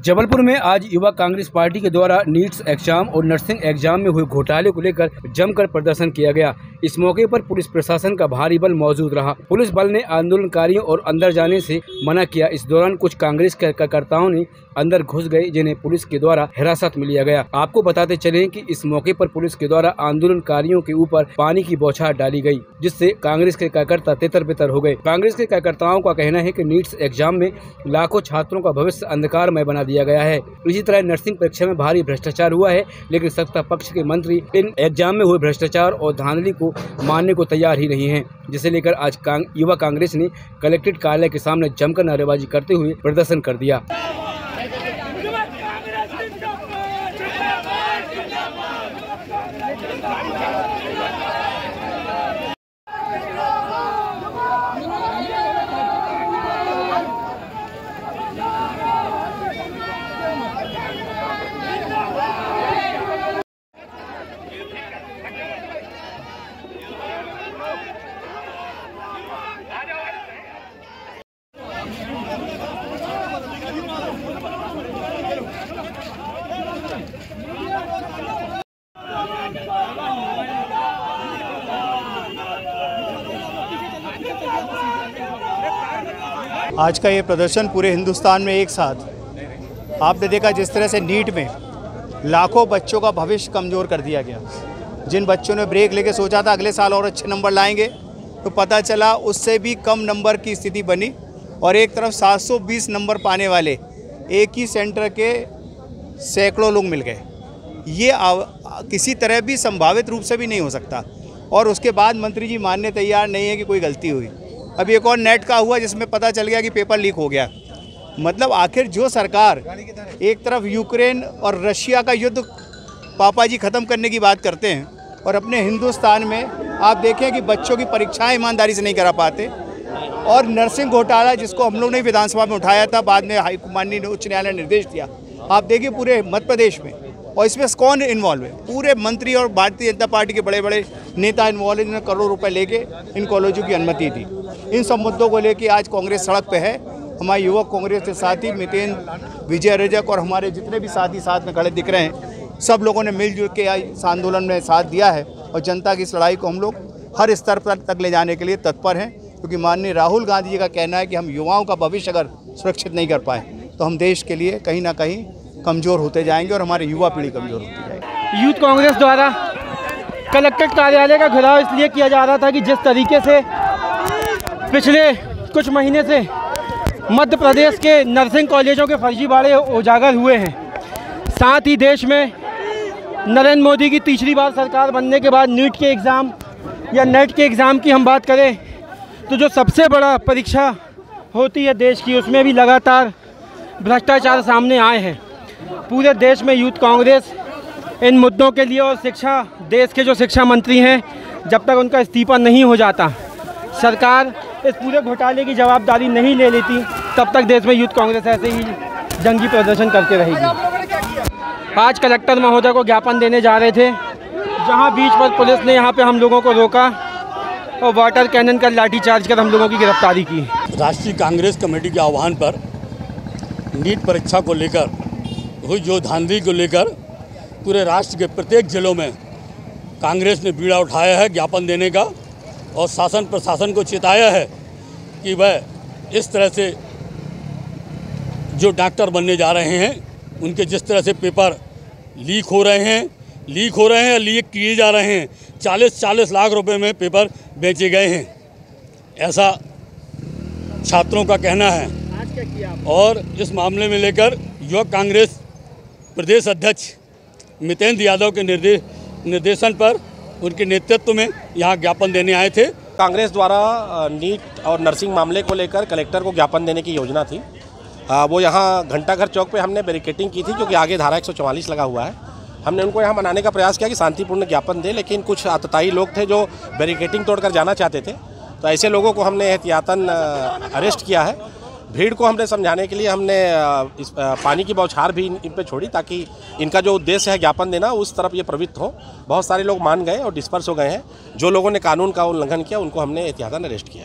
जबलपुर में आज युवा कांग्रेस पार्टी के द्वारा नीट्स एग्जाम और नर्सिंग एग्जाम में हुए घोटाले को लेकर जमकर प्रदर्शन किया गया। इस मौके पर पुलिस प्रशासन का भारी बल मौजूद रहा। पुलिस बल ने आंदोलनकारियों और अंदर जाने से मना किया। इस दौरान कुछ कांग्रेस कार्यकर्ताओं ने अंदर घुस गए, जिन्हें पुलिस के द्वारा हिरासत में लिया गया। आपको बताते चले कि इस मौके पर पुलिस के द्वारा आंदोलनकारियों के ऊपर पानी की बौछार डाली गई, जिससे कांग्रेस के कार्यकर्ता तितर बितर हो गए। कांग्रेस के कार्यकर्ताओं का कहना है कि नीट्स एग्जाम में लाखों छात्रों का भविष्य अंधकारमय बना दिया गया है। इसी तरह नर्सिंग परीक्षा में भारी भ्रष्टाचार हुआ है, लेकिन सत्ता पक्ष के मंत्री इन एग्जाम में हुए भ्रष्टाचार और धांधली को मानने को तैयार ही नहीं है, जिसे लेकर आज युवा कांग्रेस ने कलेक्ट्रेट कार्यालय के सामने जमकर नारेबाजी करते हुए प्रदर्शन कर दिया। आज का ये प्रदर्शन पूरे हिंदुस्तान में एक साथ आपने देखा, जिस तरह से नीट में लाखों बच्चों का भविष्य कमज़ोर कर दिया गया। जिन बच्चों ने ब्रेक लेके सोचा था अगले साल और अच्छे नंबर लाएंगे, तो पता चला उससे भी कम नंबर की स्थिति बनी। और एक तरफ 720 नंबर पाने वाले एक ही सेंटर के सैकड़ों लोग मिल गए। ये किसी तरह भी संभावित रूप से भी नहीं हो सकता। और उसके बाद मंत्री जी मानने तैयार नहीं है कि कोई गलती हुई। अब एक और नेट का हुआ जिसमें पता चल गया कि पेपर लीक हो गया। मतलब आखिर जो सरकार एक तरफ यूक्रेन और रशिया का युद्ध पापा जी ख़त्म करने की बात करते हैं, और अपने हिंदुस्तान में आप देखें कि बच्चों की परीक्षाएं ईमानदारी से नहीं करा पाते। और नर्सिंग घोटाला जिसको हम लोग ने विधानसभा में उठाया था, बाद में माननीय उच्च न्यायालय ने निर्देश दिया। आप देखिए पूरे मध्य प्रदेश में, और इसमें कौन इन्वॉल्व है? पूरे मंत्री और भारतीय जनता पार्टी के बड़े बड़े नेता इन्वॉल्व हैं, जिन्होंने करोड़ों रुपए लेके इन कॉलेजों की अनुमति दी। इन सब मुद्दों को लेके आज कांग्रेस सड़क पे है। हमारे युवक कांग्रेस के साथी मितेन, विजय रजक और हमारे जितने भी साथी साथ में खड़े दिख रहे हैं, सब लोगों ने मिलजुल के इस आंदोलन में साथ दिया है। और जनता की इस लड़ाई को हम लोग हर स्तर पर तक ले जाने के लिए तत्पर हैं, क्योंकि माननीय राहुल गांधी जी का कहना है कि हम युवाओं का भविष्य अगर सुरक्षित नहीं कर पाए तो हम देश के लिए कहीं ना कहीं कमज़ोर होते जाएंगे और हमारी युवा पीढ़ी कमज़ोर होती जाएगी। यूथ कांग्रेस द्वारा कलेक्ट्रेट कार्यालय का घेराव इसलिए किया जा रहा था कि जिस तरीके से पिछले कुछ महीने से मध्य प्रदेश के नर्सिंग कॉलेजों के फर्जीवाड़े उजागर हुए हैं, साथ ही देश में नरेंद्र मोदी की तीसरी बार सरकार बनने के बाद नीट के एग्ज़ाम या नेट के एग्ज़ाम की हम बात करें तो जो सबसे बड़ा परीक्षा होती है देश की, उसमें भी लगातार भ्रष्टाचार सामने आए हैं। पूरे देश में यूथ कांग्रेस इन मुद्दों के लिए, और शिक्षा, देश के जो शिक्षा मंत्री हैं, जब तक उनका इस्तीफा नहीं हो जाता, सरकार इस पूरे घोटाले की जवाबदारी नहीं ले लेती, तब तक देश में यूथ कांग्रेस ऐसे ही जंगी प्रदर्शन करते रहेगी। आज कलेक्टर महोदय को ज्ञापन देने जा रहे थे, जहां बीच पर पुलिस ने यहां पे हम लोगों को रोका और वाटर कैनन का लाठीचार्ज कर हम लोगों की गिरफ्तारी की। राष्ट्रीय कांग्रेस कमेटी के आह्वान पर नीट परीक्षा को लेकर हुई जो धांधली को लेकर पूरे राष्ट्र के प्रत्येक जिलों में कांग्रेस ने बीड़ा उठाया है ज्ञापन देने का, और शासन प्रशासन को चेताया है कि वह इस तरह से जो डॉक्टर बनने जा रहे हैं, उनके जिस तरह से पेपर लीक हो रहे हैं या लीक किए जा रहे हैं, 40-40 लाख रुपए में पेपर बेचे गए हैं, ऐसा छात्रों का कहना है। और इस मामले में लेकर युवक कांग्रेस प्रदेश अध्यक्ष मितेंद्र यादव के निर्देशन पर, उनके नेतृत्व में यहाँ ज्ञापन देने आए थे। कांग्रेस द्वारा नीट और नर्सिंग मामले को लेकर कलेक्टर को ज्ञापन देने की योजना थी। वो यहाँ घंटाघर चौक पे हमने बैरिकेडिंग की थी, क्योंकि आगे धारा 144 लगा हुआ है। हमने उनको यहाँ मनाने का प्रयास किया कि शांतिपूर्ण ज्ञापन दे, लेकिन कुछ आतताई लोग थे जो बैरिकेडिंग तोड़कर जाना चाहते थे। तो ऐसे लोगों को हमने एहतियातन अरेस्ट किया है। भीड़ को हमने समझाने के लिए हमने इस पानी की बौछार भी इन पे छोड़ी, ताकि इनका जो उद्देश्य है ज्ञापन देना उस तरफ ये प्रवृत्त हो। बहुत सारे लोग मान गए और डिस्पर्स हो गए हैं। जो लोगों ने कानून का उल्लंघन किया उनको हमने एहतियातन अरेस्ट किया है।